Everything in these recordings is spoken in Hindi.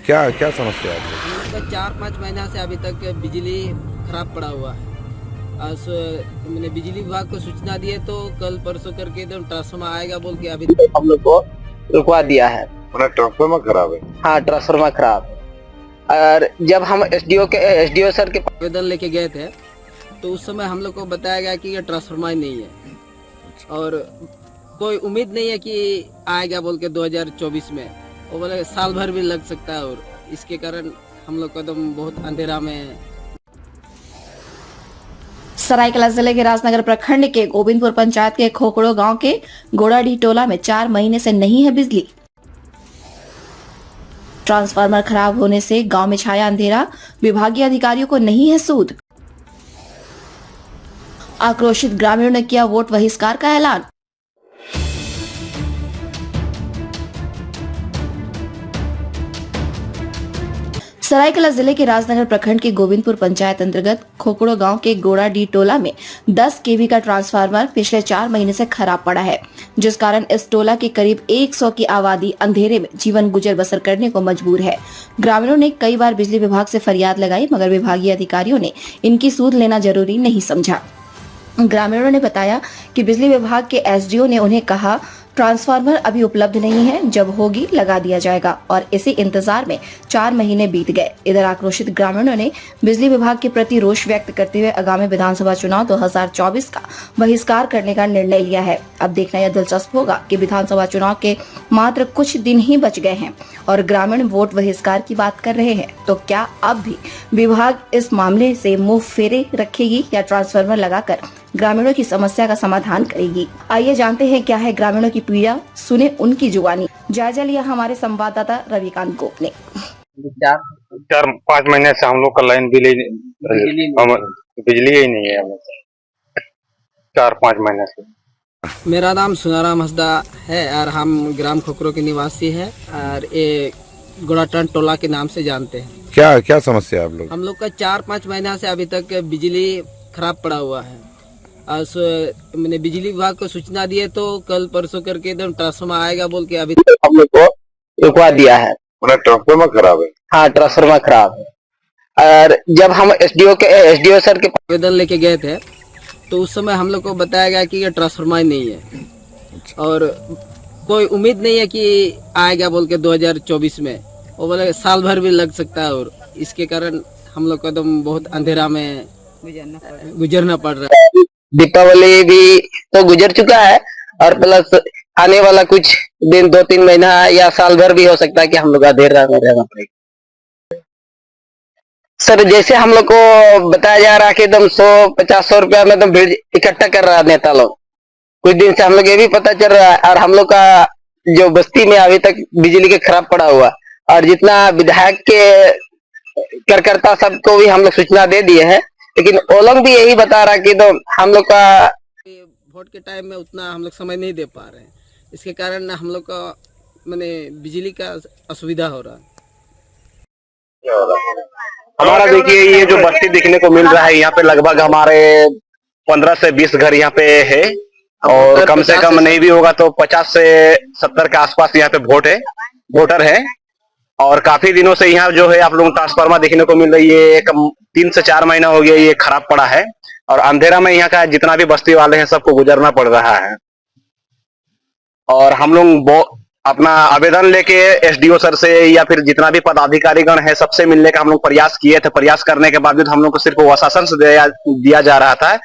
क्या क्या समस्या है आपको? तो 4-5 महीना से अभी तक बिजली खराब पड़ा हुआ है। आज मैंने बिजली विभाग को सूचना दी है, तो कल परसों करके एकदम ट्रांसफार्मर आएगा बोल के अभी तक हम लोग को रुकवा दिया है। ट्रांसफार्मर खराब है। हाँ, ट्रांसफार्मर खराब है। और जब हम एसडीओ सर के आवेदन लेके गए थे, तो उस समय हम लोग को बताया गया कि ये ट्रांसफार्मर नहीं है और कोई उम्मीद नहीं है कि आएगा बोल के 2024 में। वो बोले साल भर भी लग सकता है, और इसके कारण हम लोग को एकदम बहुत अंधेरा में। सरायकेला जिले के राजनगर प्रखंड के गोविंदपुर पंचायत के खोकड़ो गांव के गोड़ाडी टोला में 4 महीने से नहीं है बिजली। ट्रांसफार्मर खराब होने से गांव में छाया अंधेरा, विभागीय अधिकारियों को नहीं है सूद। आक्रोशित ग्रामीणों ने किया वोट बहिष्कार का ऐलान। सरायकेला जिले के राजनगर प्रखंड के गोविंदपुर पंचायत अंतर्गत खोकड़ो गांव के गोड़ा डी टोला में 10 केवी का ट्रांसफार्मर पिछले 4 महीने से खराब पड़ा है, जिस कारण इस टोला के करीब 100 की आबादी अंधेरे में जीवन गुजर बसर करने को मजबूर है। ग्रामीणों ने कई बार बिजली विभाग से फरियाद लगाई, मगर विभागीय अधिकारियों ने इनकी सूद लेना जरूरी नहीं समझा। ग्रामीणों ने बताया कि बिजली विभाग के एसडीओ ने उन्हें कहा ट्रांसफार्मर अभी उपलब्ध नहीं है, जब होगी लगा दिया जाएगा, और इसी इंतजार में 4 महीने बीत गए। इधर आक्रोशित ग्रामीणों ने बिजली विभाग के प्रति रोष व्यक्त करते हुए आगामी विधानसभा चुनाव 2024 का बहिष्कार करने का निर्णय लिया है। अब देखना यह दिलचस्प होगा कि विधानसभा चुनाव के मात्र कुछ दिन ही बच गए हैं और ग्रामीण वोट बहिष्कार की बात कर रहे हैं, तो क्या अब भी विभाग इस मामले से मुंह फेरे रखेगी या ट्रांसफार्मर लगाकर ग्रामीणों की समस्या का समाधान करेगी? आइए जानते हैं क्या है ग्रामीणों की पीड़ा, सुने उनकी जुबानी। जायजा लिया हमारे संवाददाता रविकांत गोप ने। 4-5 महीने से हम लोग का लाइन बिजली ही नहीं है हम लोग 4-5 महीने से। मेरा नाम सुनाराम हंसदा है और हम ग्राम खोकरो के निवासी हैं और ये गोड़ाटन टोला के नाम से जानते हैं। क्या क्या समस्या है आप लोग? हम लोग का 4-5 महीना से अभी तक बिजली खराब पड़ा हुआ है। आज मैंने बिजली विभाग को सूचना दी है, तो कल परसों करके एकदम ट्रांसफार्मर आएगा बोल के अभी तक हम लोग को रुकवा दिया है। ट्रांसफार्मर खराब है। हाँ, ट्रांसफार्मर खराब है। और जब हम एसडीओ सर के आवेदन लेके गए थे, तो उस समय हम लोग को बताया गया कि ये ट्रांसफार्मर नहीं है और कोई उम्मीद नहीं है कि आएगा बोल के 2024 में। वो बोले साल भर भी लग सकता है, और इसके कारण हम लोग को एकदम बहुत अंधेरा में गुजरना पड़ रहा है। दीपावली भी तो गुजर चुका है और प्लस आने वाला कुछ दिन 2-3 महीना या साल भर भी हो सकता है कि हम लोग अंधेरा में रहना पड़ेगा। सर, जैसे हम लोग को बताया जा रहा है कि एकदम 100-50 रुपया में एकदम भीड़ इकट्ठा कर रहा है नेता लोग। कुछ दिन से हम लोग ये भी पता चल रहा है, और हम लोग का जो बस्ती में अभी तक बिजली के खराब पड़ा हुआ, और जितना विधायक के कार्यकर्ता सबको भी हम लोग सूचना दे दिए हैं, लेकिन वो लोग भी यही बता रहा कि तो हम लोग का वोट के टाइम में उतना हम लोग समय नहीं दे पा रहे हैं। इसके कारण हम लोग का मैंने बिजली का असुविधा हो रहा है। हमारा देखिए ये जो बस्ती देखने को मिल रहा है, यहाँ पे लगभग हमारे 15 से 20 घर यहाँ पे है, और कम से कम नहीं भी होगा तो 50 से 70 के आसपास यहाँ पे वोटर है। और काफी दिनों से यहाँ जो है आप लोग ट्रांसफार्मर देखने को मिल रही है। 3 से 4 महीना हो गया ये खराब पड़ा है, और अंधेरा में यहाँ का जितना भी बस्ती वाले हैं सबको गुजरना पड़ रहा है। और हम लोग अपना आवेदन लेके एसडीओ सर से या फिर जितना भी पदाधिकारीगण है सबसे मिलने का हम लोग प्रयास किए थे। प्रयास करने के बावजूद हम लोग को सिर्फ वो आश्वासन दिया जा रहा था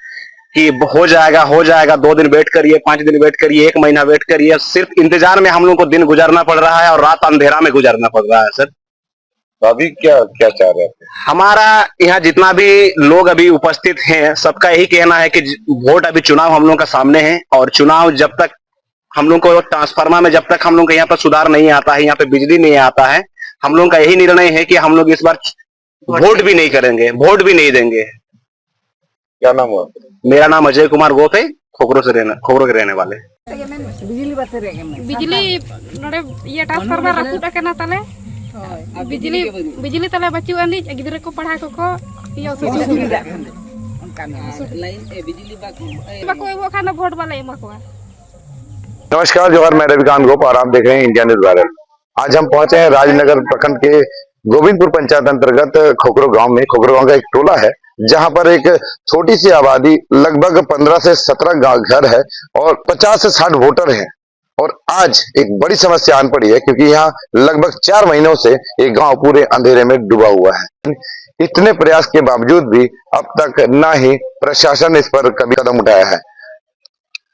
कि हो जाएगा 2 दिन वेट करिए, 5 दिन वेट करिए, 1 महीना वेट करिए। सिर्फ इंतजार में हम लोग को दिन गुजरना पड़ रहा है और रात अंधेरा में गुजरना पड़ रहा है। सर, तो अभी क्या क्या चाह रहे हैं? हमारा यहाँ जितना भी लोग अभी उपस्थित हैं सबका यही कहना है कि वोट अभी चुनाव हम लोग का सामने है, और चुनाव जब तक हम लोग को ट्रांसफार्मर में जब तक हम लोग को यहाँ पर सुधार नहीं आता है, यहाँ पे बिजली नहीं आता है, हम लोग का यही निर्णय है कि हम लोग इस बार वोट भी नहीं करेंगे, वोट भी नहीं देंगे। क्या नाम हुआ? मेरा नाम अजय कुमार गोप है, खोखरो के रहने वाले। बिजली नोडे ये ट्रांसफार्मर रापुटा केना ताले बिजली ताले बच्चू आनी गिदरे को पढ़ा को ये सुविधा लाइन बिजली बाको वो खाना वोट वाला एमा को। नमस्कार जोहर, मैं रविकांत गोप और आप देख रहे हैं इंडिया न्यूज वायरल। आज हम पहुंचे हैं राजनगर प्रखंड के गोविंदपुर पंचायत अंतर्गत खोखरो गांव में। खोखरो गांव का एक टोला है जहां पर एक छोटी सी आबादी लगभग 15 से 17 घर है और 50 से 60 वोटर हैं। और आज एक बड़ी समस्या आन पड़ी है क्योंकि यहाँ लगभग 4 महीनों से एक गांव पूरे अंधेरे में डूबा हुआ है। इतने प्रयास के बावजूद भी अब तक ना ही प्रशासन इस पर कभी कदम उठाया है।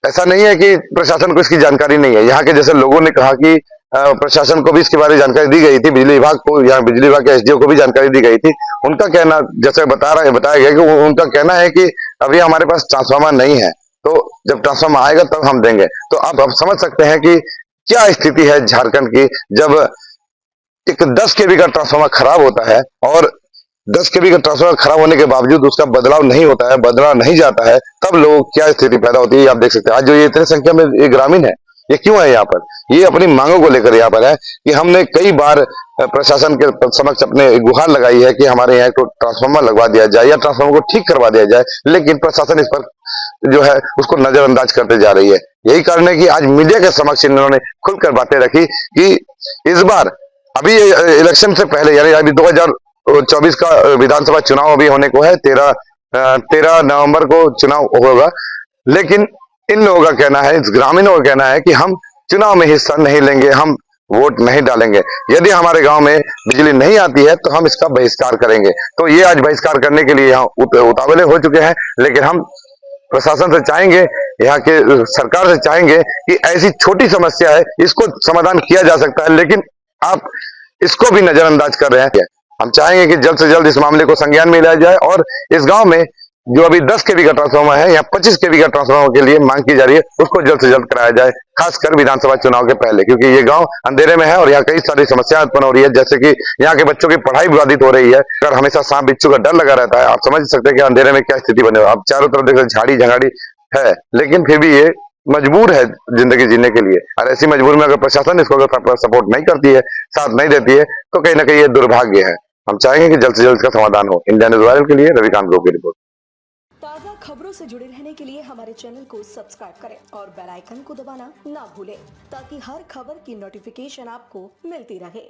ऐसा नहीं है कि प्रशासन को इसकी जानकारी नहीं है। यहाँ के जैसे लोगों ने कहा कि प्रशासन को भी इसके बारे में जानकारी दी गई थी, बिजली विभाग को, यहाँ बिजली विभाग के एसडीओ को भी जानकारी दी गई थी। उनका कहना, जैसे बताया गया कि उनका कहना है कि अभी हमारे पास ट्रांसफार्मर नहीं है, तो जब ट्रांसफार्मर आएगा तब हम देंगे। तो आप समझ सकते हैं कि क्या स्थिति है झारखंड की, जब एक 10 केवी का ट्रांसफार्मर खराब होता है और 10 केवी का ट्रांसफार्मर खराब होने के बावजूद उसका बदलाव नहीं होता है, बदला नहीं जाता है, तब लोगों क्या स्थिति पैदा होती है आप देख सकते हैं। आज जो ये इतनी संख्या में ये ग्रामीण है, ये क्यों है यहाँ पर? ये अपनी मांगों को लेकर यहाँ पर है कि हमने कई बार प्रशासन के समक्ष अपने गुहार लगाई है कि हमारे यहाँ को ट्रांसफार्मर लगवा दिया जाए या ट्रांसफार्मर को ठीक करवा दिया जाए, लेकिन प्रशासन इस पर जो है उसको नजरअंदाज करते जा रही है। यही कारण है कि आज मीडिया के समक्ष इन्होंने खुलकर बातें रखी कि इस बार अभी इलेक्शन से पहले, यानी अभी 2024 का विधानसभा चुनाव अभी होने को है, 13 नवंबर को चुनाव होगा। लेकिन इन लोगों का कहना है, इस ग्रामीणों का कहना है कि हम चुनाव में हिस्सा नहीं लेंगे, हम वोट नहीं डालेंगे। यदि हमारे गांव में बिजली नहीं आती है तो हम इसका बहिष्कार करेंगे। तो ये आज बहिष्कार करने के लिए यहाँ उतावले हो चुके हैं। लेकिन हम प्रशासन से चाहेंगे, यहाँ के सरकार से चाहेंगे कि ऐसी छोटी समस्या है, इसको समाधान किया जा सकता है, लेकिन आप इसको भी नजरअंदाज कर रहे हैं। हम चाहेंगे कि जल्द से जल्द इस मामले को संज्ञान में लिया जाए और इस गांव में जो अभी 10 केवी का ट्रांसफार्मर है या 25 केवी का ट्रांसफार्मर के लिए मांग की जा रही है, उसको जल्द से जल्द कराया जाए, खासकर विधानसभा चुनाव के पहले, क्योंकि ये गांव अंधेरे में है और यहाँ कई सारी समस्याएं उत्पन्न हो रही है, जैसे कि यहाँ के बच्चों की पढ़ाई बाधित हो रही है और हमेशा सांप बिच्छू का डर लगा रहता है। आप समझ सकते हैं कि अंधेरे में क्या स्थिति बने। आप चारों तरफ देखो झाड़ी झंगाड़ी है, लेकिन फिर भी ये मजबूर है जिंदगी जीने के लिए। और ऐसी मजबूर में अगर प्रशासन इसको अगर सपोर्ट नहीं करती है, साथ नहीं देती है, तो कहीं ना कहीं ये दुर्भाग्य है। हम चाहेंगे कि जल्द से जल्द इसका समाधान हो। इंडिया न्यूज़ वायरल के लिए रविकांत गो की रिपोर्ट। ताज़ा खबरों से जुड़े रहने के लिए हमारे चैनल को सब्सक्राइब करें और बेल आइकन को दबाना ना भूलें ताकि हर खबर की नोटिफिकेशन आपको मिलती रहे।